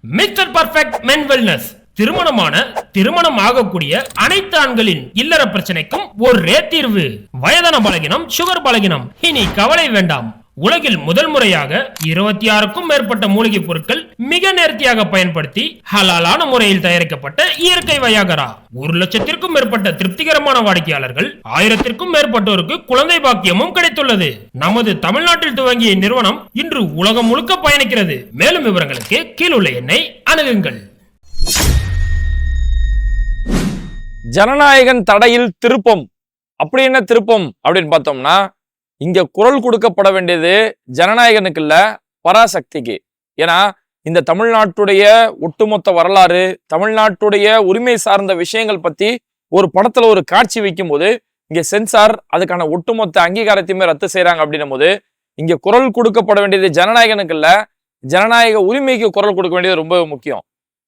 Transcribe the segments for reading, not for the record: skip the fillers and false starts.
Mister perfect மென் wellness. திருமணம் ஆகக்கூடிய அனைத்து ஆண்களின் இல்லற பிரச்சனைக்கும் ஒரே தீர்வு. வயதான பலகினம், சுகர் பலகினம், இனி கவலை வேண்டாம். உலகில் முதல் முறையாக 26க்கும் மேற்பட்ட மூலிகை பொருட்கள் மிக நேர்த்தியாக பயன்படுத்தி ஹலாலான முறையில் தயாரிக்கப்பட்ட இயற்கை வயாகரா. 1,00,000க்கும் மேற்பட்ட திருப்திகரமான வாடிக்கையாளர்கள், 1000க்கும் மேற்பட்டோருக்கு குழந்தை பாக்கியமும் கிடைத்துள்ளது. நமது தமிழ்நாட்டில் துவங்கிய நிறுவனம் இன்று உலகம் முழுக்க பயணிக்கிறது. மேலும் விவரங்களுக்கு கீழுள்ள எண்ணை அணுகுங்கள். ஜனநாயகன் தடையில் திருப்பம். அப்படி என்ன திருப்பம் அப்படின்னு பார்த்தோம்னா, இங்க குரல் கொடுக்கப்பட வேண்டியது ஜனநாயகனுக்கு இல்ல, பராசக்திக்கு. ஏன்னா இந்த தமிழ்நாட்டுடைய ஒட்டுமொத்த வரலாறு, தமிழ்நாட்டுடைய உரிமை சார்ந்த விஷயங்கள் பத்தி ஒரு படத்துல ஒரு காட்சி வைக்கும் போது இங்க சென்சார் அதுக்கான ஒட்டுமொத்த அங்கீகாரத்தையுமே ரத்து செய்யறாங்க அப்படின்னும் போது, இங்க குரல் கொடுக்கப்பட வேண்டியது ஜனநாயகனுக்கு இல்ல, ஜனநாயக உரிமைக்கு குரல் கொடுக்க வேண்டியது ரொம்ப முக்கியம்.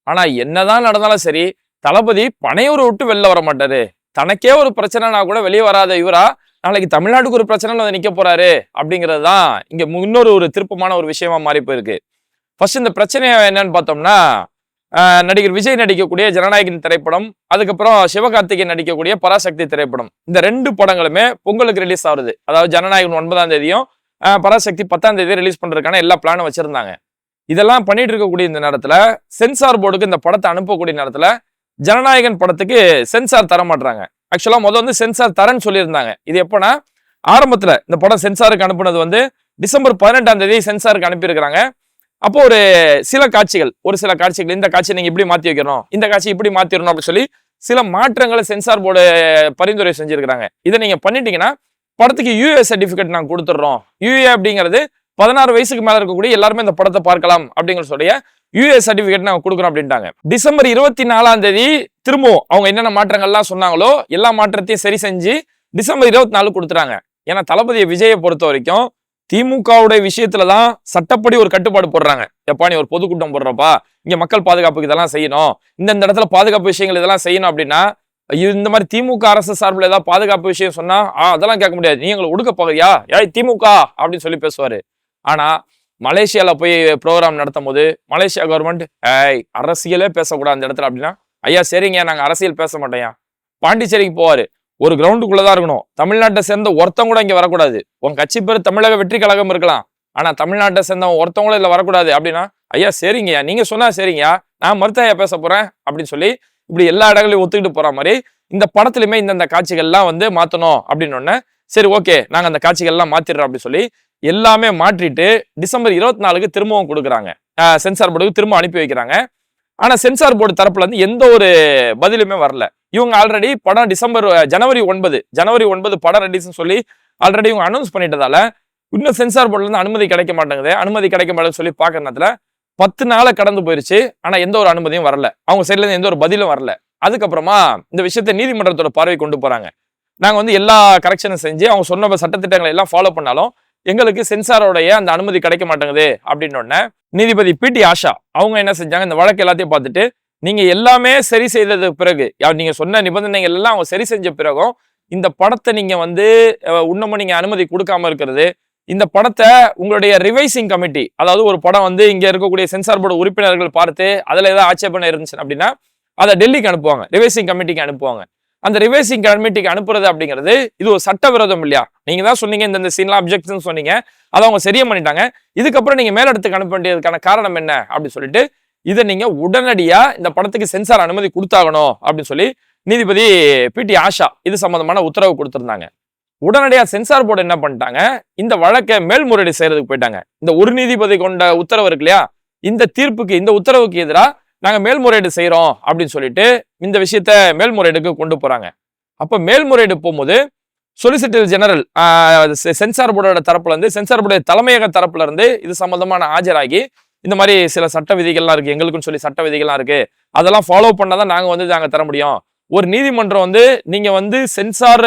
ஆனா என்னதான் நடந்தாலும் சரி, தளபதி பனையூரை விட்டு வெளில வர மாட்டாரு. தனக்கே ஒரு பிரச்சனைனா கூட வெளியே வராத இவரா நாளைக்கு தமிழ்நாட்டுக்கு ஒரு பிரச்சனை வந்து நிக்க போறாரு அப்படிங்கிறது தான் இங்க இன்னொரு திருப்பமான ஒரு விஷயமா மாறி போயிருக்கு. ஃபர்ஸ்ட் இந்த பிரச்சனை என்னன்னு பார்த்தோம்னா, நடிகர் விஜய் நடிக்கக்கூடிய ஜனநாயகன் திரைப்படம், அதுக்கப்புறம் சிவகார்த்திகேயன் நடிக்கக்கூடிய பராசக்தி திரைப்படம், இந்த 2 படங்களுமே பொங்கலுக்கு ரிலீஸ் ஆகுது. அதாவது ஜனநாயகன் 9ஆம் தேதியும் பராசக்தி 10ஆம் தேதி ரிலீஸ் பண்றதுக்கான எல்லா பிளானும் வச்சிருந்தாங்க. இதெல்லாம் பண்ணிட்டு இருக்கக்கூடிய இந்த நேரத்துல சென்சார் போர்டுக்கு இந்த படத்தை அனுப்பக்கூடிய நேரத்துல ஜனநாயகன் படத்துக்கு சென்சார் தர மாட்டாங்க. ஆக்சுவலா முதல்ல சென்சார் தரேன்னு சொல்லியிருந்தாங்க. இது எப்போனா, ஆரம்பத்துல இந்த படம் சென்சாருக்கு அனுப்புனது டிசம்பர் 18ஆம் தேதி சென்சாருக்கு அனுப்பியிருக்கிறாங்க. அப்போ ஒரு சில காட்சிகள் இந்த காட்சியை நீங்க இப்படி மாத்தி வைக்கணும், இந்த காட்சி இப்படி மாத்திரணும் அப்படின்னு சொல்லி சில மாற்றங்களை சென்சார் போர்டு பரிந்துரை செஞ்சிருக்கிறாங்க. இதை நீங்க பண்ணிட்டீங்கன்னா படத்துக்கு யூஏ சர்டிபிகேட் நாங்க கொடுத்துடுறோம். யூஏ அப்படிங்கிறது 16 வயசுக்கு மேல இருக்கக்கூடிய எல்லாருமே இந்த படத்தை பார்க்கலாம் அப்படிங்கிற சொல்லிய யூஏ சர்டிபிகேட் நாங்க கொடுக்குறோம் அப்படின்ட்டாங்க. டிசம்பர் 24ஆம் தேதி திரும்பவும் அவங்க என்னென்ன மாற்றங்கள்லாம் சொன்னாங்களோ எல்லா மாற்றத்தையும் சரி செஞ்சு டிசம்பர் 24 கொடுத்துறாங்க. ஏன்னா தளபதியை விஜயை பொறுத்த வரைக்கும் திமுகவுடைய விஷயத்துலதான் சட்டப்படி ஒரு கட்டுப்பாடு போடுறாங்க. எப்பா நீ ஒரு பொதுக்கூட்டம் போடுறப்பா, இங்க மக்கள் பாதுகாப்புக்கு இதெல்லாம் செய்யணும், இந்த இடத்துல பாதுகாப்பு விஷயங்கள் இதெல்லாம் செய்யணும் அப்படின்னா, இந்த மாதிரி திமுக அரசு சார்பில் ஏதாவது பாதுகாப்பு விஷயம் சொன்னா அதெல்லாம் கேட்க முடியாது, நீ எங்களை ஒடுக்க போகிறியா ஏய் திமுக அப்படின்னு சொல்லி பேசுவாரு. ஆனா மலேசியால போய் ப்ரோக்ராம் நடத்தும் போது மலேசியா கவர்மெண்ட் அரசியலே பேசக்கூடாது அந்த இடத்துல அப்படின்னா, ஐயா சரிங்க நாங்க அரசியல் பேச மாட்டோம்யா. பாண்டிச்சேரிக்கு போவாரு, ஒரு கிரவுண்டுக்குள்ளதான் இருக்கணும், தமிழ்நாட்டை சேர்ந்த ஒருத்தம் கூட இங்க வரக்கூடாது. உங்க கட்சி பேர் தமிழக வெற்றி கழகம் இருக்கலாம், ஆனா தமிழ்நாட்டை சேர்ந்தவன் ஒருத்தவங்க கூட இதுல வரக்கூடாது அப்படின்னா, ஐயா சரிங்கய்யா நீங்க சொன்னா சரிங்கய்யா, நான் மறுத்தையா பேச போறேன் அப்படின்னு சொல்லி இப்படி எல்லா இடங்களையும் ஒத்துக்கிட்டு போற மாதிரி இந்த படத்துலயுமே இந்த காட்சிகள்லாம் மாத்தணும் அப்படின்னு ஒண்ணு. சரி ஓகே நாங்க அந்த காட்சிகள்லாம் மாத்திடுறோம் அப்படின்னு சொல்லி எல்லாமே மாற்றிட்டு டிசம்பர் 24க்கு திரும்பவும் கொடுக்குறாங்க. சென்சார் போர்டுக்கு திரும்ப அனுப்பி வைக்கிறாங்க. ஆனா சென்சார் போர்டு தரப்புல எந்த ஒரு பதிலுமே வரல. இவங்க ஆல்ரெடி படம் ஜனவரி 9 படம் ரிலீஸ்னு சொல்லி ஆல்ரெடி இவங்க அனௌன்ஸ் பண்ணிட்டதால இன்னும் சென்சார் போர்டுல அனுமதி கிடைக்க மாட்டேங்குது. அனுமதி கிடைக்க மாட்டேங்குது சொல்லி பாக்குறதுல 10 நாளை கடந்து போயிருச்சு. ஆனா எந்த ஒரு அனுமதியும் வரல, அவங்க சைட்ல இருந்து எந்த ஒரு பதிலும் வரல. அதுக்கப்புறமா இந்த விஷயத்தை நீதிமன்றத்தோட பார்வை கொண்டு போறாங்க. நாங்க எல்லா கரெக்ஷனும் செஞ்சு அவங்க சொன்ன சட்டத்திட்டங்களை எல்லாம் ஃபாலோ பண்ணாலும் எங்களுக்கு சென்சாரோடைய அந்த அனுமதி கிடைக்க மாட்டேங்குது அப்படின்னு நீதிபதி பிடி ஆஷா அவங்க என்ன செஞ்சாங்க, இந்த வழக்கு எல்லாத்தையும் பார்த்துட்டு நீங்க எல்லாமே சரி செய்தது பிறகு, நீங்க சொன்ன நிபந்தனைகள் எல்லாம் அவங்க சரி செஞ்ச பிறகும் இந்த படத்தை நீங்க இன்னமும் நீங்க அனுமதி கொடுக்காம இருக்கிறது, இந்த படத்தை உங்களுடைய ரிவைசிங் கமிட்டி, அதாவது ஒரு படம் இங்க இருக்கக்கூடிய சென்சார் போர்டு உறுப்பினர்கள் பார்த்து அதுல ஏதாவது ஆட்சேபனை இருந்துச்சு அப்படின்னா அதை டெல்லிக்கு அனுப்புவாங்க, ரிவைசிங் கமிட்டிக்கு அனுப்புவாங்க. அந்த ரிவைசிங் கமிட்டிக்கு அனுப்புறது அப்படிங்கிறது இது ஒரு சட்டவிரோதம் இல்லையா? நீங்க தான் சொன்னீங்க இந்த சீன்லாம் அப்ஜெக்ஷன் சொன்னீங்க, அதை அவங்க சரியா பண்ணிட்டாங்க, இதுக்கப்புறம் நீங்க மேலிடத்துக்கு அனுப்ப வேண்டியதுக்கான காரணம் என்ன அப்படின்னு சொல்லிட்டு இதை நீங்க உடனடியா இந்த படத்துக்கு சென்சார் அனுமதி கொடுத்தாகணும் அப்படின்னு சொல்லி நீதிபதி பிடி ஆஷா இது சம்பந்தமான உத்தரவு கொடுத்திருந்தாங்க. உடனடியா சென்சார் போர்டு என்ன பண்ணிட்டாங்க, இந்த வழக்கை மேல்முறையீடு செய்யறதுக்கு போயிட்டாங்க. இந்த ஒரு நீதிபதி கொண்ட உத்தரவு இருக்கு இல்லையா, இந்த தீர்ப்புக்கு இந்த உத்தரவுக்கு எதிராக நாங்க மேல்முறையீடு செய்யறோம் அப்படின்னு சொல்லிட்டு இந்த விஷயத்த மேல்முறையீடுக்கு கொண்டு போறாங்க. அப்ப மேல்முறையீடு போகும்போது சொலிசிட்டர் ஜெனரல் சென்சார் போர்டோட தரப்புல சென்சார் போர்டு தலைமையக தரப்புல இருந்து இது சம்பந்தமான ஆஜராகி இந்த மாதிரி சில சட்ட விதிகள்லாம் இருக்கு, எங்களுக்குன்னு சொல்லி சட்ட விதிகள்லாம் இருக்கு, அதெல்லாம் ஃபாலோ பண்ணாதான் நாங்க நாங்க தர முடியும். ஒரு நீதிமன்றம் நீங்க சென்சார்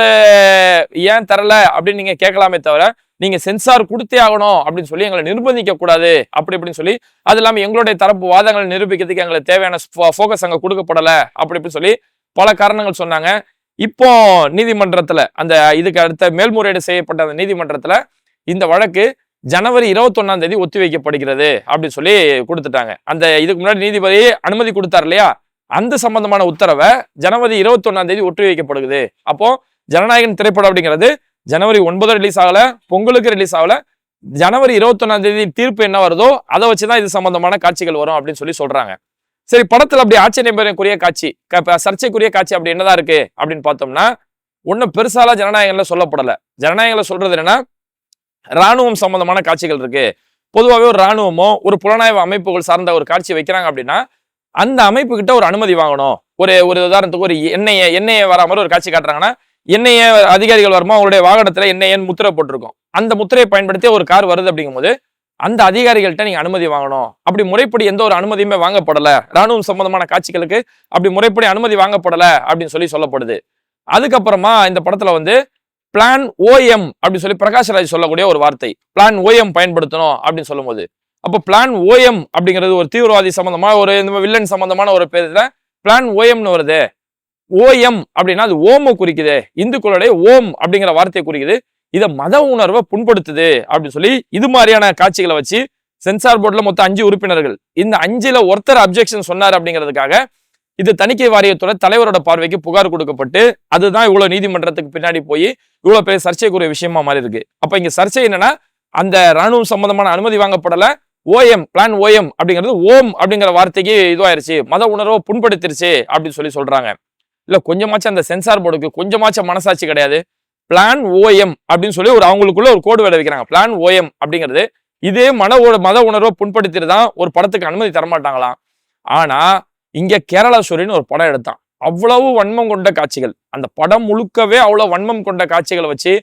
ஏன் தரல அப்படின்னு நீங்க கேட்கலாமே தவிர நீங்க சென்சார் கொடுத்தே ஆகணும் அப்படின்னு சொல்லி எங்களை நிர்பந்திக்க கூடாது அப்படின்னு சொல்லி, அது இல்லாம எங்களுடைய தரப்பு வாதங்களை நிரூபிக்கிறதுக்கு எங்களுக்கு தேவையான போக்கஸ் அங்க கொடுக்கப்படல அப்படி சொல்லி பல காரணங்கள் சொன்னாங்க. இப்போ நீதிமன்றத்துல அந்த இதுக்கு அடுத்த மேல்முறையீடு செய்யப்பட்ட அந்த நீதிமன்றத்துல இந்த வழக்கு ஜனவரி 21ஆம் தேதி ஒத்தி வைக்கப்படுகிறது அப்படின்னு சொல்லி கொடுத்துட்டாங்க. அந்த இதுக்கு முன்னாடி நீதிபதி அனுமதி கொடுத்தார் இல்லையா, அந்த சம்பந்தமான உத்தரவை ஜனவரி 21ஆம் தேதி ஒத்தி வைக்கப்படுகிறது. அப்போ ஜனநாயகன் திரைப்படம் அப்படிங்கிறது ஜனவரி 9 ரிலீஸ் ஆகல, பொங்கலுக்கு ரிலீஸ் ஆகல, ஜனவரி 21ஆம் தேதி தீர்ப்பு என்ன வருதோ அதை வச்சுதான் இது சம்பந்தமான காட்சிகள் வரும் அப்படின்னு சொல்லி சொல்றாங்க. சரி, படத்துல அப்படி ஆச்சரியக்குரிய காட்சி, சர்ச்சைக்குரிய காட்சி அப்படி என்னதான் இருக்கு அப்படின்னு பார்த்தோம்னா, ஒன்னும் பெருசால ஜனநாயகன்ல சொல்லப்படல. ஜனநாயகன்ல சொல்றது என்னன்னா, ராணுவம் சம்பந்தமான காட்சிகள் இருக்கு. பொதுவாகவே ஒரு ராணுவமோ ஒரு புலனாய்வு அமைப்புகள் சார்ந்த ஒரு காட்சி வைக்கிறாங்க அப்படின்னா அந்த அமைப்பு கிட்ட ஒரு அனுமதி வாங்கணும். ஒரு உதாரணத்துக்கு ஒரு எண்ணெயை வர மாதிரி ஒரு காட்சி காட்டுறாங்கன்னா, எண்ணெயை அதிகாரிகள் வருமா அவருடைய வாகனத்துல எண்ணெய்ன்னு முத்திரை போட்டிருக்கும். அந்த முத்திரையை பயன்படுத்தி ஒரு கார் வருது அப்படிங்கும்போது அந்த அதிகாரிகள்கிட்ட நீங்க அனுமதி வாங்கணும். அப்படி முறைப்படி எந்த ஒரு அனுமதியுமே வாங்கப்படல, ராணுவம் சம்பந்தமான காட்சிகளுக்கு அப்படி முறைப்படி அனுமதி வாங்கப்படல அப்படின்னு சொல்லப்படுது. அதுக்கப்புறமா இந்த படத்துல வந்து பிளான் ஓஎம் அப்படின்னு சொல்லி பிரகாஷ்ராஜ் சொல்லக்கூடிய ஒரு வார்த்தை, பிளான் ஓஎம் பயன்படுத்தணும் அப்படின்னு சொல்லும்போது, அப்போ பிளான் ஓஎம் அப்படிங்கிறது ஒரு தீவிரவாதி சம்பந்தமா ஒரு வில்லன் சம்பந்தமான ஒரு பேர்ல பிளான் ஓஎம்னு வருது. ஓஎம் அப்படின்னா அது ஓம குறிக்குது, இந்துக்களுடைய ஓம் அப்படிங்கிற வார்த்தையை குறிக்குது. இதை மத உணர்வை புண்படுத்துது அப்படின்னு சொல்லி இது மாதிரியான காட்சிகளை வச்சு சென்சார் போர்டுல மொத்தம் 5 உறுப்பினர்கள், இந்த 5ல ஒருத்தர் அப்ஜெக்ஷன் சொன்னார் அப்படிங்கிறதுக்காக இது தணிக்கை வாரியத்தோட தலைவரோட பார்வைக்கு புகார் கொடுக்கப்பட்டு அதுதான் இவ்வளவு நீதிமன்றத்துக்கு பின்னாடி போய் இவ்வளவு பெரிய சர்ச்சைக்குரிய விஷயமா மாறி இருக்கு. அப்ப இங்க சர்ச்சை என்னன்னா, அந்த ராணுவம் சம்பந்தமான அனுமதி வாங்கப்படல, ஓஎம் பிளான் ஓஎம் அப்படிங்கிறது ஓம் அப்படிங்கிற வார்த்தைக்கு இதுவாயிருச்சு, மத உணர்வை புண்படுத்திருச்சு அப்படின்னு சொல்றாங்க. இல்ல கொஞ்சமாச்சும் அந்த சென்சார் போர்டுக்கு கொஞ்சமாச்சும் மனசாட்சி கிடையாது. பிளான் ஓஎம் அப்படின்னு சொல்லி ஒரு அவங்களுக்குள்ள ஒரு கோடு வேலை வைக்கிறாங்க. பிளான் ஓஎம் அப்படிங்கிறது இதே மத உணர்வை புண்படுத்திட்டு ஒரு படத்துக்கு அனுமதி தரமாட்டாங்களாம். ஆனா இங்க கேரளாஸ்வரின்னு ஒரு படம் எடுத்தான், அவ்வளவு வன்மம் கொண்ட காட்சிகள், அந்த படம் முழுக்கவே அவ்வளவு வன்மம் கொண்ட காட்சிகளை வச்சு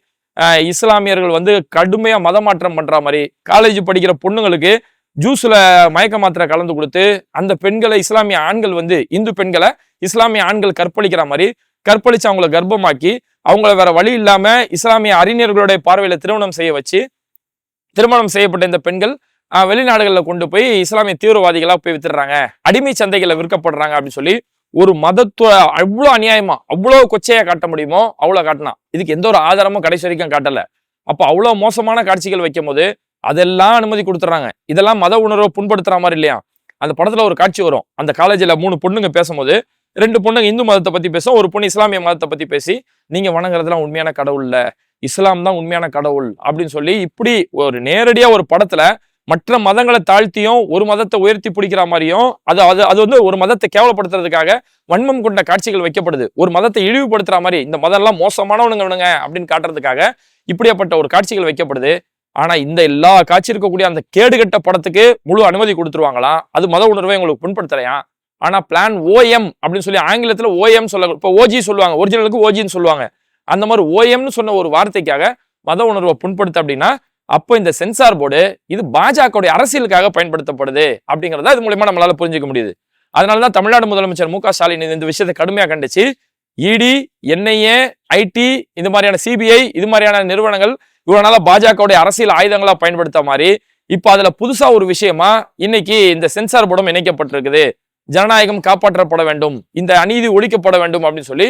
இஸ்லாமியர்கள் வந்து கடுமையா மதமாற்றம் பண்ற மாதிரி, காலேஜ் படிக்கிற பொண்ணுங்களுக்கு ஜூஸ்ல மயக்க மாத்திரை கலந்து கொடுத்து அந்த பெண்களை இஸ்லாமிய ஆண்கள் வந்து இந்து பெண்களை இஸ்லாமிய ஆண்கள் கற்பழிக்கிற மாதிரி கற்பழிச்சு அவங்கள கர்ப்பமாக்கி அவங்கள வேற வழி இல்லாம இஸ்லாமிய அறிஞர்களுடைய பார்வையில திருமணம் செய்ய வச்சு, திருமணம் செய்யப்பட்ட இந்த பெண்கள் வெளிநாடுகளில் கொண்டு போய் இஸ்லாமிய தீவிரவாதிகளா போய் வித்துடுறாங்க, அடிமை சந்தைகளை விற்கப்படுறாங்க அப்படின்னு சொல்லி ஒரு மதத்துவ அவ்வளவு அநியாயமா அவ்வளவு கொச்சையா காட்ட முடியுமோ அவ்வளவு காட்டினா. இதுக்கு எந்த ஒரு ஆதாரமும் கடைசி வரைக்கும் காட்டல. அப்ப அவ்வளவு மோசமான காட்சிகள் வைக்கும் போது அதெல்லாம் அனுமதி கொடுத்துறாங்க. இதெல்லாம் மத உணர்வை புண்படுத்துற மாதிரி இல்லையா? அந்த படத்துல ஒரு காட்சி வரும், அந்த காலேஜ்ல 3 பொண்ணுங்க பேசும்போது 2 பொண்ணுங்க இந்து மதத்தை பத்தி பேசும், ஒரு பொண்ணு இஸ்லாமிய மதத்தை பத்தி பேசி, நீங்க வணங்குறதுலாம் உண்மையான கடவுள் இல்ல, இஸ்லாம் தான் உண்மையான கடவுள் அப்படின்னு சொல்லி இப்படி ஒரு நேரடியா ஒரு படத்துல மற்ற மதங்களை தாழ்த்தியும் ஒரு மதத்தை உயர்த்தி பிடிக்கிற மாதிரியும் அது வந்து ஒரு மதத்தை கேவலப்படுத்துறதுக்காக வன்மம் கொண்ட காட்சிகள் வைக்கப்படுது. ஒரு மதத்தை இழிவுபடுத்துற மாதிரி இந்த மதம் எல்லாம் மோசமானவனுங்க அப்படின்னு காட்டுறதுக்காக இப்படியாப்பட்ட ஒரு காட்சிகள் வைக்கப்படுது. ஆனா இந்த எல்லா காட்சி இருக்கக்கூடிய அந்த கேடுகட்ட படத்துக்கு முழு அனுமதி கொடுத்துருவாங்களாம். அது மத உணர்வை உங்களுக்கு புண்படுத்தலையா? ஆனா பிளான் ஓஎம் அப்படின்னு சொல்லி ஆங்கிலத்துல ஓஎம் சொல்ல, இப்போ ஓஜி சொல்லுவாங்க, ஒரிஜினலுக்கு ஓஜின்னு சொல்லுவாங்க. அந்த மாதிரி ஓஎம்னு சொன்ன ஒரு வார்த்தைக்காக மத உணர்வை புண்படுத்த அப்படின்னா அப்போ இந்த சென்சார் போர்டு இது பாஜகவுடைய அரசியலுக்காக பயன்படுத்தப்படுது அப்படிங்கிறத இது மூலமா நம்மளால புரிஞ்சுக்க முடியுது. அதனாலதான் தமிழ்நாடு முதலமைச்சர் மு க ஸ்டாலின் இந்த விஷயத்தை கடுமையா கண்டிச்சு இடி, என்ஐஏ, ஐடி, இது மாதிரியான சிபிஐ இது மாதிரியான நிறுவனங்கள் இவ்வளவு நாளா பாஜகவுடைய அரசியல் ஆயுதங்களா பயன்படுத்த மாதிரி இப்ப அதுல புதுசா ஒரு விஷயமா இன்னைக்கு இந்த சென்சார் போர்டும் இணைக்கப்பட்டிருக்குது. ஜனநாயகம் காப்பாற்றப்பட வேண்டும், இந்த அநீதி ஒழிக்கப்பட வேண்டும் அப்படின்னு சொல்லி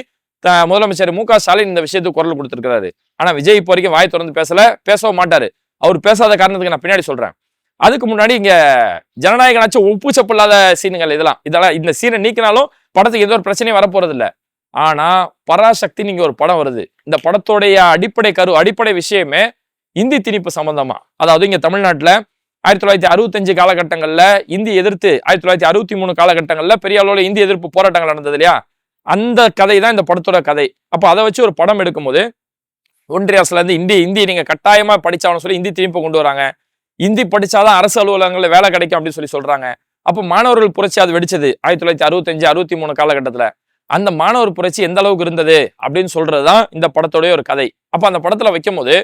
முதலமைச்சர் மு க ஸ்டாலின் இந்த விஷயத்துக்கு குரல் கொடுத்திருக்கிறாரு. ஆனா விஜய் இப்போ வரைக்கும் வாய் திறந்து பேசவும் மாட்டாரு. அவர் பேசாத காரணத்துக்கு நான் பின்னாடி சொல்றேன். அதுக்கு முன்னாடி இங்க ஜனநாயகனாச்சும் உப்பு சப்பில்லாத சீனுங்கள் இதெல்லாம் இந்த சீனை நீக்கினாலும் படத்துக்கு எந்த ஒரு பிரச்சனையும் வரப்போறது இல்லை. ஆனா பராசக்தி நீங்க ஒரு படம் வருது, இந்த படத்தோடைய அடிப்படை விஷயமே இந்தி திணிப்பு சம்பந்தமா. அதாவது இங்க தமிழ்நாட்டுல 1965 காலகட்டங்கள்ல இந்தி எதிர்த்து 1963 காலகட்டங்கள்ல பெரிய அளவுல இந்தி எதிர்ப்பு போராட்டங்கள் நடந்தது இல்லையா? அந்த கதை தான் இந்த படத்தோட கதை. அப்ப அதை வச்சு ஒரு படம் எடுக்கும்போது ஒன்றிய அரசுல இருந்து இந்தி நீங்க கட்டாயமா படிச்சாலும் சொல்லி இந்தி திணிப்பு கொண்டு வராங்க. இந்தி படிச்சாதான் அரசு அலுவலகங்கள்ல வேலை கிடைக்கும் அப்படின்னு சொல்றாங்க. அப்ப மாணவர்கள் புரட்சி அது வெடிச்சது 1965 63 காலகட்டத்துல. அந்த மாணவர் புரட்சி எந்த அளவுக்கு இருந்தது அப்படின்னு சொல்றதுதான் இந்த படத்தோடைய ஒரு கதை. அப்ப அந்த படத்துல வைக்கும் போது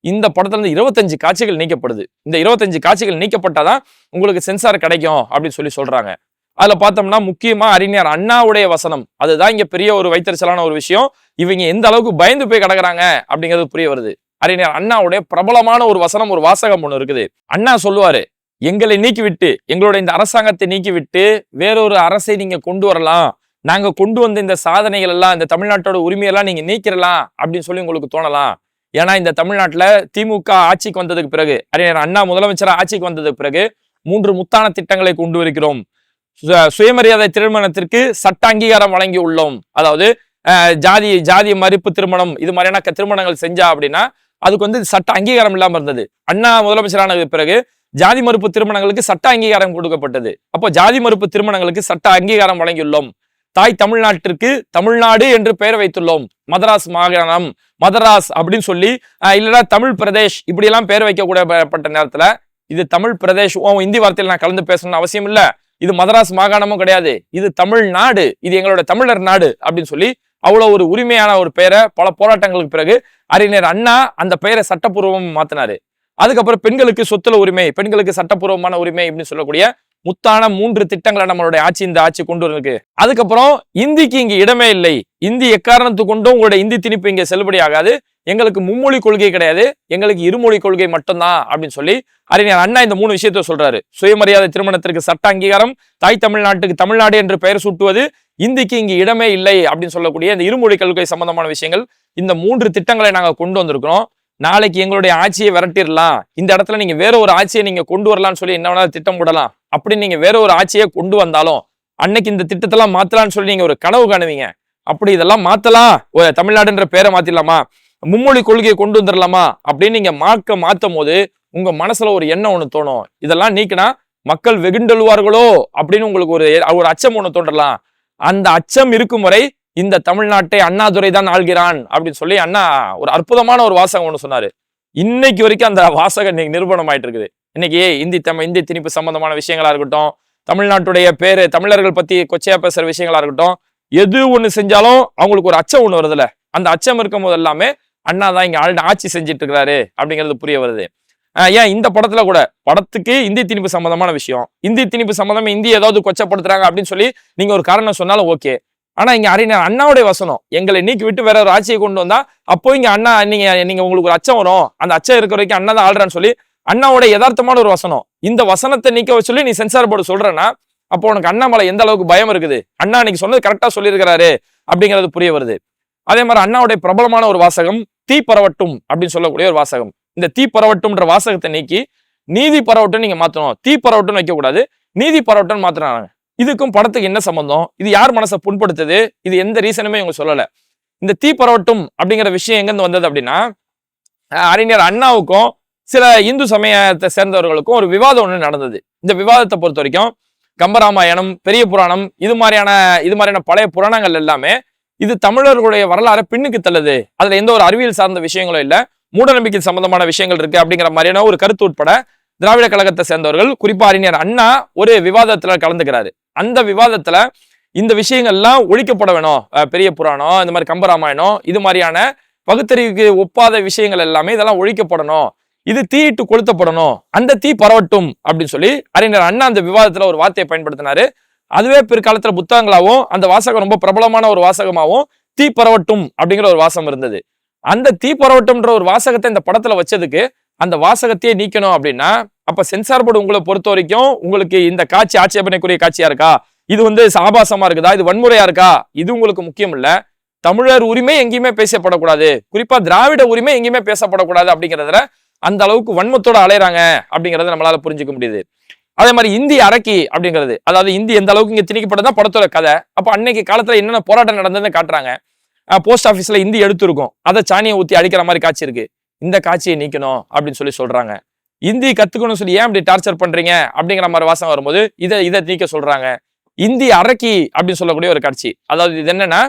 இந்த படத்துல இருந்து 25 காட்சிகள் நீக்கப்படுது. இந்த 25 காட்சிகள் நீக்கப்பட்டாதான் உங்களுக்கு சென்சார் கிடைக்கும் அப்படின்னு சொல்றாங்க. அதுல பார்த்தோம்னா முக்கியமா அறிஞர் அண்ணாவுடைய வசனம், அதுதான் இங்க பெரிய ஒரு வைத்தறிச்சலான ஒரு விஷயம். இவங்க எந்த அளவுக்கு பயந்து போய் கிடக்குறாங்க அப்படிங்கிறது புரிய வருது. அறிஞர் அண்ணாவுடைய பிரபலமான ஒரு வசனம், ஒரு வாசகம் ஒண்ணு இருக்குது. அண்ணா சொல்லுவாரு, எங்களை நீக்கிவிட்டு, எங்களுடைய இந்த அரசாங்கத்தை நீக்கிவிட்டு வேறொரு அரசை நீங்க கொண்டு வரலாம், நாங்க கொண்டு வந்த இந்த சாதனைகள் எல்லாம், இந்த தமிழ்நாட்டோட உரிமையெல்லாம் நீங்க நீக்கிடலாம் அப்படின்னு சொல்லி உங்களுக்கு தோணலாம். ஏன்னா இந்த தமிழ்நாட்டுல திமுக ஆட்சிக்கு வந்ததுக்கு பிறகு, அறிஞர் அண்ணா முதலமைச்சர் ஆட்சிக்கு வந்ததுக்கு பிறகு 3 முத்தான திட்டங்களை கொண்டு வருகிறோம். சுயமரியாதை திருமணத்திற்கு சட்ட அங்கீகாரம் வழங்கி உள்ளோம். அதாவது ஜாதி மறுப்பு திருமணம் இது மாதிரியான திருமணங்கள் செஞ்சா அப்படின்னா அதுக்கு வந்து சட்ட அங்கீகாரம் இல்லாம இருந்தது. அண்ணா முதலமைச்சரானது பிறகு ஜாதி மறுப்பு திருமணங்களுக்கு சட்ட அங்கீகாரம் கொடுக்கப்பட்டது. அப்போ ஜாதி மறுப்பு திருமணங்களுக்கு சட்ட அங்கீகாரம் வழங்கியுள்ளோம். தாய் தமிழ்நாட்டிற்கு தமிழ்நாடு என்று பெயர் வைத்துள்ளோம். மதராஸ் மாகாணம், மதராஸ் அப்படின்னு சொல்லி இல்லைன்னா தமிழ் பிரதேஷ் இப்படி எல்லாம் பெயர் வைக்க கூடப்பட்ட நேரத்துல இது தமிழ் பிரதேஷ் இந்தி வார்த்தையில் நான் கலந்து பேசணும்னு அவசியம் இல்ல. இது மதராஸ் மாகாணமும் கிடையாது, இது தமிழ்நாடு, இது எங்களோட தமிழர் நாடு அப்படின்னு சொல்லி அவ்வளவு ஒரு உரிமையான ஒரு பெயரை பல போராட்டங்களுக்கு பிறகு அறிஞர் அண்ணா அந்த பெயரை சட்டப்பூர்வம் மாத்தினாரு. அதுக்கப்புறம் பெண்களுக்கு சொத்துல உரிமை, பெண்களுக்கு சட்டப்பூர்வமான உரிமை அப்படின்னு சொல்லக்கூடிய முத்தான 3 திட்டங்களை நம்மளுடைய இந்த ஆட்சி கொண்டு வந்திருக்கு. அதுக்கப்புறம் இந்திக்கு இங்க இடமே இல்லை, இந்தி எக்காரணத்து கொண்டும் உங்களுடைய இந்தி திணிப்பு இங்க செல்லுபடி ஆகாது, எங்களுக்கு மும்மொழி கொள்கை கிடையாது, எங்களுக்கு இருமொழி கொள்கை மட்டும்தான் அப்படின்னு சொல்லி அறிஞர் அண்ணா இந்த 3 விஷயத்த சொல்றாரு. சுயமரியாதை திருமணத்திற்கு சட்ட அங்கீகாரம், தாய் தமிழ்நாட்டுக்கு தமிழ்நாடு என்று பெயர் சூட்டுவது, இந்திக்கு இங்கு இடமே இல்லை அப்படின்னு சொல்லக்கூடிய இந்த இருமொழி கொள்கை சம்பந்தமான விஷயங்கள், இந்த 3 திட்டங்களை நாங்க கொண்டு வந்திருக்கிறோம். நாளைக்கு எங்களுடைய ஆட்சியை விரட்டிடலாம், இந்த இடத்துல நீங்க வேற ஒரு ஆட்சியை நீங்க கொண்டு வரலாம்னு சொல்லி என்ன வேணாலும் திட்டம் போடலாம், அப்படி நீங்க வேற ஒரு ஆட்சியை கொண்டு வந்தாலும் அன்னைக்கு இந்த திட்டத்தெல்லாம் மாத்தலாம்னு சொல்லி நீங்க ஒரு கனவு காணுவீங்க. அப்படி இதெல்லாம் மாத்தலாம், தமிழ்நாடுன்ற பேரை மாத்திடலாமா, மும்மொழி கொள்கையை கொண்டு வந்துடலாமா அப்படின்னு நீங்க மாத்தும் போது உங்க மனசுல ஒரு எண்ணம் ஒண்ணு தோணும், இதெல்லாம் நீக்கினா மக்கள் வெகுண்டெழுவார்களோ அப்படின்னு உங்களுக்கு ஒரு அச்சம் ஒண்ணு தோன்றலாம். அந்த அச்சம் இருக்கும் வரை இந்த தமிழ்நாட்டை அண்ணாதுரை தான் ஆள்கிறான் அப்படின்னு சொல்லி அண்ணா ஒரு அற்புதமான ஒரு வாசகம் ஒண்ணு சொன்னாரு. இன்னைக்கு வரைக்கும் அந்த வாசகம் இன்னைக்கு நிரூபணம் ஆயிட்டு இருக்குது. இன்னைக்கு இந்தி திணிப்பு சம்பந்தமான விஷயங்களா இருக்கட்டும், தமிழ்நாட்டுடைய பேரு தமிழர்கள் பத்தி கொச்சையா பேசுற விஷயங்களா இருக்கட்டும், எது ஒண்ணு செஞ்சாலும் அவங்களுக்கு ஒரு அச்சம் ஒண்ணு வருதுல்ல, அந்த அச்சம் இருக்கும் போது எல்லாமே அண்ணா தான் இங்க ஆட்சி செஞ்சுட்டு இருக்கிறாரு அப்படிங்கிறது புரிய வருது. ஏன் இந்த படத்துல கூட படத்துக்கு இந்தி திணிப்பு சம்பந்தமான விஷயம், இந்தி திணிப்பு சம்பந்தமா இந்தி ஏதாவது கொச்சப்படுத்துறாங்க அப்படின்னு சொல்லி நீங்க ஒரு காரணம் சொன்னாலும் ஓகே. ஆனா இங்க அறிஞர் அண்ணாவுடைய வசனம், எங்களை நீக்கி விட்டு வேற ஒரு ஆட்சியை கொண்டு வந்தா அப்போ இங்க அண்ணா நீங்க உங்களுக்கு ஒரு அச்சம் வரும், அந்த அச்சம் இருக்கிற வரைக்கும் அண்ணா தான் ஆள்றான்னு சொல்லி அண்ணாவோட யதார்த்தமான ஒரு வசனம். இந்த வசனத்தை நீக்க சொல்லி நீ சென்சார் போர்டு சொல்றேன்னா அப்போ உனக்கு அண்ணா மேல எந்த அளவுக்கு பயம் இருக்குது, அண்ணா இன்னைக்கு சொன்னது கரெக்டா சொல்லியிருக்கிறாரு அப்படிங்கிறது புரிய வருது. அதே மாதிரி அண்ணாவுடைய பிரபலமான ஒரு வாசகம் தீ பரவட்டும் அப்படின்னு சொல்லக்கூடிய ஒரு வாசகம். இந்த தீ பரவட்டும்ன்ற வாசகத்தை நீக்கி நீதி பரவட்டும் நீங்க மாத்தணும், தீ பரவட்டும் வைக்க கூடாது, நீதி பரவட்டும் மாத்துறாங்க. இதுக்கும் படத்துக்கு என்ன சம்பந்தம், இது யார் மனசை புண்படுத்துது, இது எந்த ரீசனுமே இவங்க சொல்லல. இந்த தீ பரவட்டும் அப்படிங்கிற விஷயம் எங்கிருந்து வந்தது அப்படின்னா, அறிஞர் அண்ணாவுக்கும் சில இந்து சமயத்தை சேர்ந்தவர்களுக்கும் ஒரு விவாதம் ஒண்ணு நடந்தது. இந்த விவாதத்தை பொறுத்த வரைக்கும் கம்பராமாயணம், பெரிய புராணம் இது மாதிரியான பழைய புராணங்கள் எல்லாமே இது தமிழர்களுடைய வரலாறு பின்னுக்கு தள்ளுது, அதுல எந்த ஒரு அறிவியல் சார்ந்த விஷயங்களும் இல்ல, மூடநம்பிக்கை சம்பந்தமான விஷயங்கள் இருக்கு அப்படிங்கிற மாதிரியான ஒரு கருத்து உட்பட திராவிட கழகத்தை சேர்ந்தவர்கள் குறிப்பா அறிஞர் அண்ணா ஒரு விவாதத்துல கலந்துக்கிறாரு. அந்த விவாதத்துல இந்த விஷயங்கள்லாம் ஒழிக்கப்பட வேணும், பெரிய புராணம் இந்த மாதிரி கம்பராமாயணம் இது மாதிரியான பகுத்தறிவுக்கு ஒப்பாத விஷயங்கள் எல்லாமே இதெல்லாம் ஒழிக்கப்படணும், இது தீயிட்டு கொளுத்தப்படணும், அந்த தீ பரவட்டும் அப்படின்னு சொல்லி அறிஞர் அண்ணா அந்த விவாதத்துல ஒரு வார்த்தையை பயன்படுத்தினாரு. அதுவே பிற்காலத்துல புத்தகங்களாகவும் அந்த வாசகம் ரொம்ப பிரபலமான ஒரு வாசகமாகவும் தீ பரவட்டும் அப்படிங்கிற ஒரு வாசகம் இருந்தது. அந்த தீ பரவட்டும்ன்ற ஒரு வாசகத்தை இந்த படத்துல வச்சதுக்கு அந்த வாசகத்தையே நீக்கணும் அப்படின்னா அப்ப சென்சார் போர்டு உங்களை பொறுத்த வரைக்கும் உங்களுக்கு இந்த காட்சி ஆட்சேபனைக்குரிய காட்சியா இருக்கா, இது சாபாசமா இருக்குதா, இது வன்முறையா இருக்கா, இது உங்களுக்கு முக்கியம் இல்ல. தமிழர் உரிமை எங்கேயுமே பேசப்படக்கூடாது, குறிப்பா திராவிட உரிமை எங்கேயுமே பேசப்படக்கூடாது அப்படிங்கிறதுல அந்த அளவுக்கு வன்மத்தோட அலையறாங்க அப்படிங்கறத நம்மளால புரிஞ்சுக்க முடியுது. அதே மாதிரி இந்தி அரக்கி அப்படிங்கிறது, அதாவது இந்தி எந்த அளவுக்கு இங்க திணிக்கப்பட்டதான் படத்தோட கதை. அப்ப அன்னைக்கு காலத்துல என்னென்ன போராட்டம் நடந்ததுன்னு காட்டுறாங்க. போஸ்ட் ஆபீஸ்ல இந்தி எடுத்திருக்கும், அதை சாணியை ஊத்தி அடிக்கிற மாதிரி காட்சி இருக்கு, இந்த காட்சியை நீக்கணும் அப்படின்னு சொல்லி சொல்றாங்க. இந்தி கத்துக்கணும்னு சொல்லி ஏன் இப்படி டார்ச்சர் பண்றீங்க அப்படிங்கிற மாதிரி வாசம் வரும்போது இதை நீக்க சொல்றாங்க. இந்தி அரக்கி அப்படின்னு சொல்லக்கூடிய ஒரு காட்சி, அதாவது இது என்னன்னா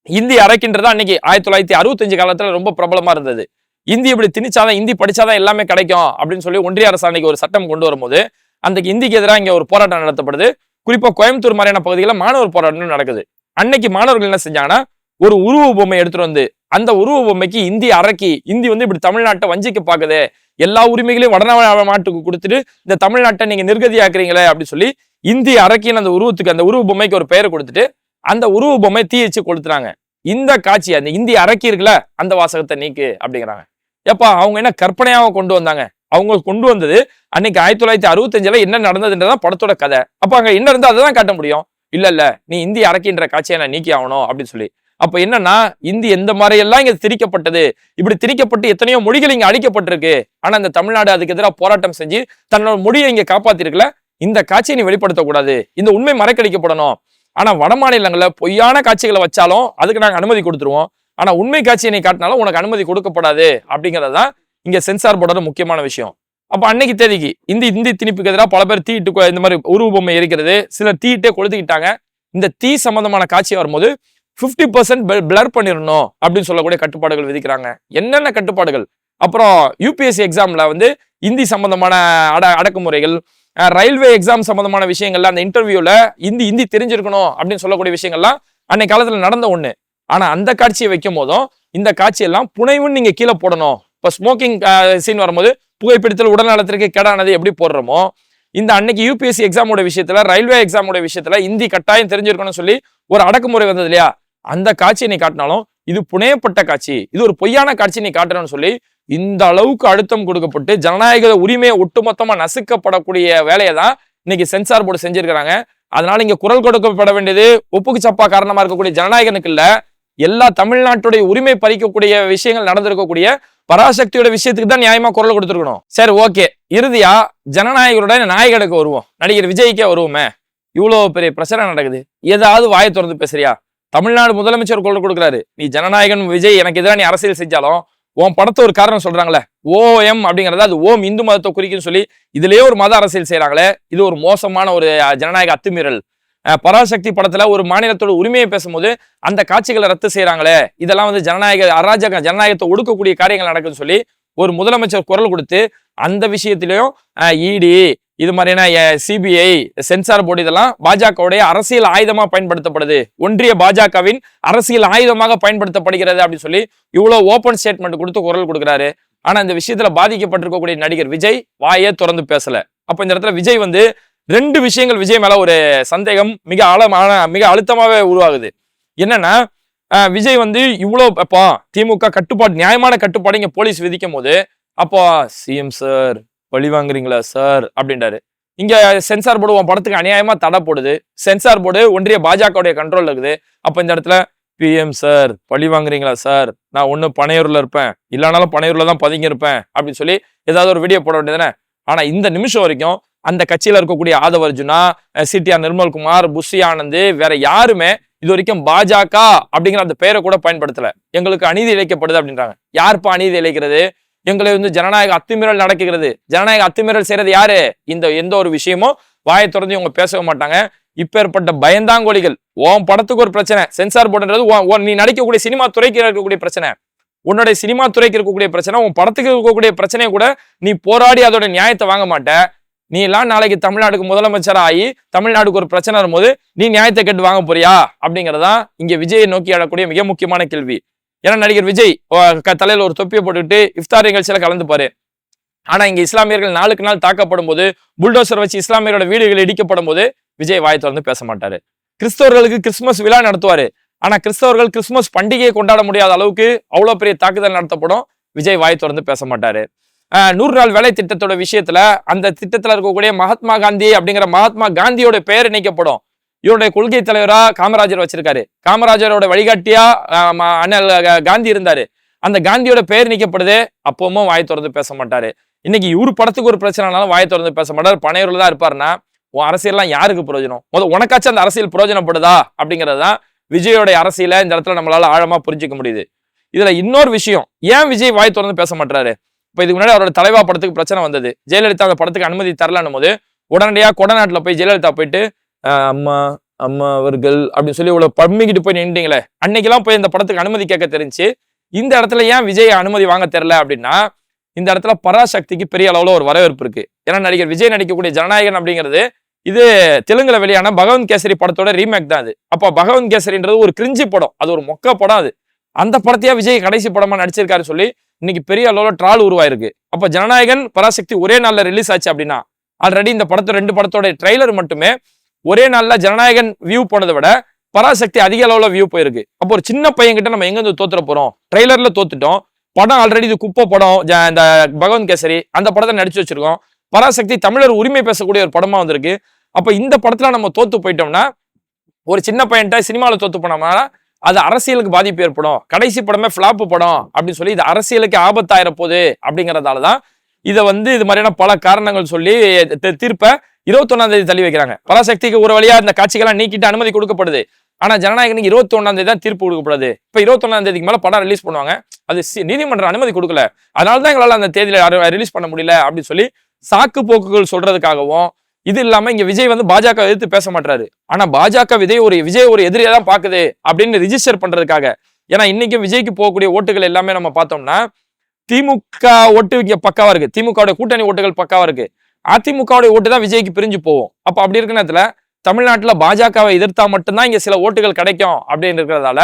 இந்தி அரக்கின்றதா அன்னைக்கு 1965 காலத்துல ரொம்ப பிரபலமா இருந்தது. இந்தி இப்படி திணிச்சாதான், இந்தி படிச்சாதான் எல்லாமே கிடைக்கும் அப்படின்னு சொல்லி ஒன்றிய அரசு அன்னைக்கு ஒரு சட்டம் கொண்டு வரும்போது அந்த இந்திக்கு எதிராக இங்க ஒரு போராட்டம் நடத்தப்படுது. குறிப்பா கோயம்புத்தூர் மாதிரியான பகுதிகளில் மாணவர் போராட்டம் நடக்குது. அன்னைக்கு மாணவர்கள் என்ன செஞ்சாங்கன்னா ஒரு உருவ பொம்மை எடுத்துட்டு வந்து அந்த உருவ பொம்மைக்கு இந்தி அரக்கி, இந்தி இப்படி தமிழ்நாட்டை வஞ்சிக்க பாக்குது, எல்லா உரிமைகளையும் வடநாட்டுக்கு கொடுத்துட்டு இந்த தமிழ்நாட்டை நீங்க நிர்கதியாக்குறீங்களே அப்படின்னு சொல்லி இந்தி அரக்கின்னு அந்த உருவத்துக்கு, அந்த உருவ பொம்மைக்கு ஒரு பெயரை கொடுத்துட்டு அந்த உருவ பொம்மை தீ வச்சு கொளுத்துறாங்க. இந்த காட்சி, அந்த இந்தி அரக்கி இருக்குல்ல அந்த வாசகத்தை நீக்கு அப்படிங்கிறாங்க. ஏப்பா அவங்க என்ன கற்பனையாக கொண்டு வந்தாங்க, அவங்க கொண்டு வந்தது அன்னைக்கு 1965 என்ன நடந்ததுன்றதான் படத்தோட கதை. அப்ப அங்க என்ன இருந்தா அதை தான் காட்ட முடியும். இல்ல நீ இந்தி அரக்கின்ற காட்சியை நான் நீக்கி ஆகணும் அப்படின்னு சொல்லி அப்ப என்னன்னா இந்தி எந்த மாதிரி எல்லாம் இங்க திணிக்கப்பட்டது, இப்படி திணிக்கப்பட்டு எத்தனையோ மொழிகள் இங்க அழிக்கப்பட்டிருக்கு. ஆனா இந்த தமிழ்நாடு அதுக்கு எதிராக போராட்டம் செஞ்சு தன்னோட மொழியை இங்க காப்பாத்திருக்கல. இந்த காட்சியை நீ வெளிப்படுத்தக்கூடாது, இந்த உண்மை மறைக்கடிக்கப்படணும். ஆனா வட மாநிலங்கள்ல பொய்யான காட்சிகளை வச்சாலும் அதுக்கு நாங்க அனுமதி கொடுத்துருவோம். ஆனா உண்மை காட்சியை நீ காட்டினாலும் உனக்கு அனுமதி கொடுக்கப்படாது அப்படிங்கறதுதான் இங்க சென்சார் போர்டோட முக்கியமான விஷயம். அப்ப அன்னைக்கு தேதிக்கு இந்தி திணிப்புக்கு எதிராக பல பேர் தீட்டு இந்த மாதிரி உருவ பொம்மை எரிக்கிறது, சிலர் தீட்டே கொளுத்திக்கிட்டாங்க. இந்த தீ சம்பந்தமான காட்சி வரும்போது 50% பிளர் பண்ணிடணும் அப்படின்னு சொல்லக்கூடிய கட்டுப்பாடுகள் விதிக்கிறாங்க. என்னென்ன கட்டுப்பாடுகள்? அப்புறம் யூபிஎஸ்சி எக்ஸாம்ல வந்து இந்தி சம்பந்தமான அடக்குமுறைகள், ரயில்வே எக்ஸாம் சம்பந்தமான விஷயங்கள்ல அந்த இன்டர்வியூல இந்தி தெரிஞ்சிருக்கணும் அப்படின்னு சொல்லக்கூடிய விஷயங்கள்லாம் அன்னைக்கு காலத்துல நடந்த ஒண்ணு. ஆனா அந்த காட்சியை வைக்கும் போதும் இந்த காட்சியெல்லாம் புனைவுன்னு நீங்க கீழே போடணும். இப்ப ஸ்மோக்கிங் சீன் வரும்போது புகைப்பிடித்தல் உடல் நலத்திற்கு கேடானது எப்படி போடுறோமோ, இந்த அன்னைக்கு யூபிஎஸ்சி எக்ஸாமோட விஷயத்துல, ரயில்வே எக்ஸாமோட விஷயத்துல இந்தி கட்டாயம் தெரிஞ்சிருக்கணும்னு சொல்லி ஒரு அடக்குமுறை வந்தது இல்லையா? அந்த காட்சியை நீ காட்டினாலும் இது புனையப்பட்ட காட்சி, இது ஒரு பொய்யான காட்சி நீ காட்டணும்னு சொல்லி இந்த அளவுக்கு அழுத்தம் கொடுக்கப்பட்டு ஜனநாயக உரிமையை ஒட்டுமொத்தமா நசுக்கப்படக்கூடிய வேலையை தான் இன்னைக்கு சென்சார் போர்டு செஞ்சிருக்கிறாங்க. அதனால இங்க குரல் கொடுக்கப்பட வேண்டியது ஒப்புக்கு சப்பா காரணமா இருக்கக்கூடிய ஜனநாயகனுக்கு இல்ல, எல்லா தமிழ்நாட்டுடைய உரிமை பறிக்கக்கூடிய விஷயங்கள் நடந்திருக்கக்கூடிய பராசக்தியோட விஷயத்துக்கு தான் நியாயமா குரல் கொடுத்துருக்கணும். சரி, ஓகே. இறுதியா ஜனநாயகருடைய நாயகனுக்கு வருவோம், நடிகர் விஜய்க்கே வருவோமே. இவ்வளவு பெரிய பிரச்சனை நடக்குது, ஏதாவது வாயை திறந்து பேசுறியா? தமிழ்நாடு முதலமைச்சர் குரல் கொடுக்குறாரு, நீ ஜனநாயகன் விஜய் எனக்கு எதிராக நீ அரசியல் செஞ்சாலும் உன் படத்தை ஒரு காரணம் சொல்றாங்களே ஓஎம் அப்படிங்கறத, அது ஓம் இந்து மதத்தை குறிக்குன்னு சொல்லி இதுலயே ஒரு மத அரசியல் செய்யறாங்களே, இது ஒரு மோசமான ஒரு ஜனநாயக அத்துமீறல். பராசக்தி படத்துல ஒரு மாநிலத்தோட உரிமையை பேசும்போது அந்த காட்சிகளை ரத்து செய்யறாங்களே, இதெல்லாம் வந்து ஜனநாயக அராஜக, ஜனநாயகத்தை ஒடுக்கக்கூடிய காரியங்கள் நடக்குதுன்னு சொல்லி ஒரு முதலமைச்சர் குரல் கொடுத்து அந்த விஷயத்திலையும் இடி இது மாதிரியான சிபிஐ, சென்சார் போர்டு இதெல்லாம் பாஜகவுடைய அரசியல் ஆயுதமா பயன்படுத்தப்படுது, ஒன்றிய பாஜகவின் அரசியல் ஆயுதமாக பயன்படுத்தப்படுகிறது அப்படின்னு சொல்லி இவ்வளவு ஓபன் ஸ்டேட்மெண்ட் கொடுத்து குரல் கொடுக்குறாரு. ஆனா இந்த விஷயத்துல பாதிக்கப்பட்டிருக்கக்கூடிய நடிகர் விஜய் வாயே திறந்து பேசல. அப்ப இந்த இடத்துல விஜய் வந்து 2 விஷயங்கள் விஜய் மேல ஒரு சந்தேகம் மிக ஆழமான, மிக அழுத்தமாவே உருவாகுது. என்னன்னா விஜய் வந்து இவ்வளவு அப்போ திமுக கட்டுப்பாடு, நியாயமான கட்டுப்பாடு இங்க போலீஸ் விதிக்கும் போது அப்போ சிஎம் சார் பழி வாங்குறீங்களா சார் அப்படின்றாரு. இங்க சென்சார் போர்டு உன் படத்துக்கு அநியாயமா தடை போடுது, சென்சார் போர்டு ஒன்றிய பாஜகவுடைய கண்ட்ரோல் இருக்குது. அப்ப இந்த இடத்துல பிஎம் சார் பழி வாங்குறீங்களா சார், நான் ஒண்ணு பனையூர்ல இருப்பேன், இல்லைனாலும் பனையூர்ல தான் பதுங்கி இருப்பேன் அப்படின்னு சொல்லி ஏதாவது ஒரு வீடியோ போட வேண்டியதுதானே. ஆனா இந்த நிமிஷம் வரைக்கும் அந்த கட்சியில இருக்கக்கூடிய ஆதவ் அர்ஜுனா, சிடிஆர் நிர்மல்குமார், புஷி ஆனந்த், வேற யாருமே இது வரைக்கும் பாஜக அப்படிங்கிற அந்த பெயரை கூட பயன்படுத்தல. எங்களுக்கு அநீதி இழைக்கப்படுது அப்படின்றாங்க. யாருப்பா அநீதி இழைக்கிறது? எங்களை வந்து ஜனநாயக அத்துமீறல் நடக்குகிறது. ஜனநாயக அத்துமீறல் செய்யறது யாரு? இந்த எந்த ஒரு விஷயமும் வாயை திறந்து இவங்க பேசவே மாட்டாங்க. இப்பேற்பட்ட பயந்தாங்கோலிகள், உன் படத்துக்கு ஒரு பிரச்சனை, சென்சார் போர்டுன்றது நீ நடிக்கக்கூடிய சினிமா துறைக்கு இருக்கக்கூடிய பிரச்சனை, உன்னுடைய சினிமா துறைக்கு இருக்கக்கூடிய பிரச்சனை, உன் படத்துக்கு இருக்கக்கூடிய பிரச்சனையை கூட நீ போராடி அதோட நியாயத்தை வாங்க மாட்ட. நீ எல்லாம் நாளைக்கு தமிழ்நாடுக்கு முதலமைச்சர் ஆகி தமிழ்நாடுக்கு ஒரு பிரச்சனை வரும்போது நீ நியாயத்தை கேட்டு வாங்க போறியா அப்படிங்கறதான் இங்க விஜயை நோக்கி எழக்கூடிய மிக முக்கியமான கேள்வி. ஏன்னா நடிகர் விஜய் தலையில ஒரு தொப்பியை போட்டுக்கிட்டு இஃப்தார் நிகழ்ச்சியில கலந்துப்பாரு. ஆனா இங்க இஸ்லாமியர்கள் நாளுக்கு நாள் தாக்கப்படும் போது, புல்டோசர் வச்சு இஸ்லாமியரோட வீடுகள் இடிக்கப்படும் போது விஜய் வாய் திறந்து பேச மாட்டாரு. கிறிஸ்தவர்களுக்கு கிறிஸ்துமஸ் விழா நடத்துவாரு, ஆனா கிறிஸ்தவர்கள் கிறிஸ்துமஸ் பண்டிகையை கொண்டாட முடியாத அளவுக்கு அவ்வளவு பெரிய தாக்குதல் நடத்தப்படும், விஜய் வாய் திறந்து பேச மாட்டாரு. 100 நாள் வேலை திட்டத்தோட விஷயத்துல அந்த திட்டத்துல இருக்கக்கூடிய மகாத்மா காந்தி அப்படிங்கிற மகாத்மா காந்தியோட பெயர் நீக்கப்படும். இவருடைய கொள்கை தலைவரா காமராஜர் வச்சிருக்காரு, காமராஜரோட வழிகாட்டியா அண்ணல் காந்தி இருந்தாரு, அந்த காந்தியோட பெயர் நீக்கப்படுது, அப்பவும் வாய் திறந்து பேச மாட்டாரு. இன்னைக்கு இவரு படத்துக்கு ஒரு பிரச்சனைனாலும் வாய் திறந்து பேச மாட்டாரு, பனையூர்ல தான் இருப்பாருன்னா உன் அரசியல்லாம் யாருக்கு பிரயோஜனம்? உனக்காச்சும் அந்த அரசியல் பிரயோஜனப்படுதா அப்படிங்கிறது தான் விஜயோட அரசியல இந்த இடத்துல நம்மளால ஆழமா புரிஞ்சுக்க முடியுது. இதுல இன்னொரு விஷயம், ஏன் விஜய் வாய் திறந்து பேச மாட்டாரு? இப்ப இதுக்கு முன்னாடி அவரோட தலைவா படத்துக்கு பிரச்சனை வந்தது, ஜெயலலிதா அந்த படத்துக்கு அனுமதி தரலன்னும் போது உடனடியா கொடநாட்டுல போய் ஜெயலலிதா போயிட்டு அம்மா அம்மா அவர்கள் அப்படின்னு சொல்லி இவ்வளவு பம்மிக்கிட்டு போய் நின்றீங்களே, அன்னைக்கெல்லாம் போய் இந்த படத்துக்கு அனுமதி கேட்க தெரிஞ்சு இந்த இடத்துல ஏன் விஜய் அனுமதி வாங்க தெரியல அப்படின்னா, இந்த இடத்துல பராசக்திக்கு பெரிய அளவுல ஒரு வரவேற்பு இருக்கு. ஏன்னா நடிகர் விஜய் நடிக்கக்கூடிய ஜனநாயகன் அப்படிங்கிறது இது தெலுங்குல வெளியான பகவந்த் கேசரி படத்தோட ரீமேக் தான் அது. அப்ப பகவந்த் கேசரின்றது ஒரு கிரிஞ்சி படம், அது ஒரு மொக்க படம். அது அந்த படத்தையா விஜய் கடைசி படமா நடிச்சிருக்காரு சொல்லி இன்னைக்கு பெரிய அளவுல ட்ரால் உருவாயிருக்கு. அப்ப ஜனநாயகன் பராசக்தி ஒரே நாள்ல ரிலீஸ் ஆச்சு அப்படின்னா, ஆல்ரெடி இந்த படத்தோட 2 படத்தோட ட்ரெய்லர் மட்டுமே ஒரே நாள்ல ஜனநாயகன் வியூ போனதை விட பராசக்தி அதிக அளவுல வியூ போயிருக்கு. அப்போ ஒரு சின்ன பையன் கிட்ட நம்ம எங்க இருந்து தோத்துற போறோம்? ட்ரெய்லர்ல தோத்துட்டோம், படம் ஆல்ரெடி இது குப்பை படம், இந்த பகவந்த் கேசரி அந்த படத்தை நடிச்சு வச்சிருக்கோம். பராசக்தி தமிழர் உரிமை பேசக்கூடிய ஒரு படமா வந்திருக்கு. அப்ப இந்த படத்துல நம்ம தோத்து போயிட்டோம்னா, ஒரு சின்ன பையன்ட்ட சினிமாவில் தோத்து போனோம்னா அது அரசியலுக்கு பாதிப்பு ஏற்படும், கடைசி படமே ஃபிளாப் படம் அப்படின்னு சொல்லி இது அரசியலுக்கு ஆபத்தாயிர போகுது அப்படிங்கறதாலதான் இதை இது மாதிரியான பல காரணங்கள் சொல்லி தீர்ப்பை 21ஆம் தேதி தள்ளி வைக்கிறாங்க. பராசக்திக்கு ஒரு வழியா இந்த காட்சிகள்லாம் நீக்கிட்டு அனுமதி கொடுக்கப்படுது. ஆனா ஜனநாயகனுக்கு 21ஆம் தேதி தான் தீர்ப்பு கொடுக்கப்படுது. இப்ப 21ஆம் தேதிக்கு மேல படம் ரிலீஸ் பண்ணுவாங்க, அது நீதிமன்றம் அனுமதி கொடுக்கல, அதனாலதான் எங்களால அந்த தேதியில ரிலீஸ் பண்ண முடியல அப்படின்னு சொல்லி சாக்கு போக்குகள் சொல்றதுக்காகவும், இது இல்லாம இங்க விஜய் பாஜக எதிர்த்து பேச மாட்டாரு, ஆனா பாஜக விஜய் ஒரு எதிரியா தான் பாக்குது அப்படின்னு ரிஜிஸ்டர் பண்றதுக்காக. ஏன்னா இன்னைக்கு விஜய்க்கு போகக்கூடிய ஓட்டுகள் எல்லாமே நம்ம பார்த்தோம்னா திமுக ஓட்டு இங்க பக்காவா இருக்கு, திமுக கூட்டணி ஓட்டுகள் பக்காவா இருக்கு, அதிமுக ஓட்டு தான் விஜய்க்கு பிரிஞ்சு போகும். அப்ப அப்படி இருக்கிற நேரத்துல தமிழ்நாட்டுல பாஜகவை எதிர்த்தா மட்டும்தான் இங்க சில ஓட்டுகள் கிடைக்கும் அப்படின்னு இருக்கிறதால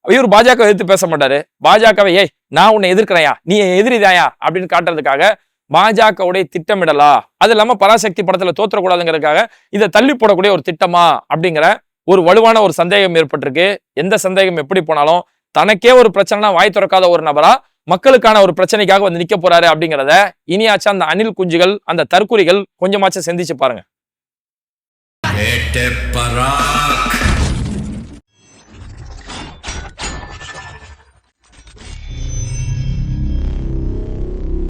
இவர் பாஜக எதிர்த்து பேச மாட்டாரு. பாஜகவை ஏய் நான் உன்னை எதிர்க்கிறேயா, நீ எதிரிதாயா அப்படின்னு காட்டுறதுக்காக பாஜகவுடைய திட்டமிடலா, அது இல்லாம பராசக்தி படத்துல தோற்றக்கூடாதுங்கிறதுக்காக இதை தள்ளி போடக்கூடிய ஒரு திட்டமா அப்படிங்கிற ஒரு வலுவான ஒரு சந்தேகம் ஏற்பட்டிருக்கு. எந்த சந்தேகம் எப்படி போனாலும் தனக்கே ஒரு பிரச்சனைனா வாய் திறக்காத ஒரு நபரா மக்களுக்கான ஒரு பிரச்சனைக்காக நிக்க போறாரு அப்படிங்கிறத இனியாச்சும் அந்த அணில் குஞ்சுகள், அந்த தற்குறிகள் கொஞ்சமாச்சும் சிந்திச்சு பாருங்க.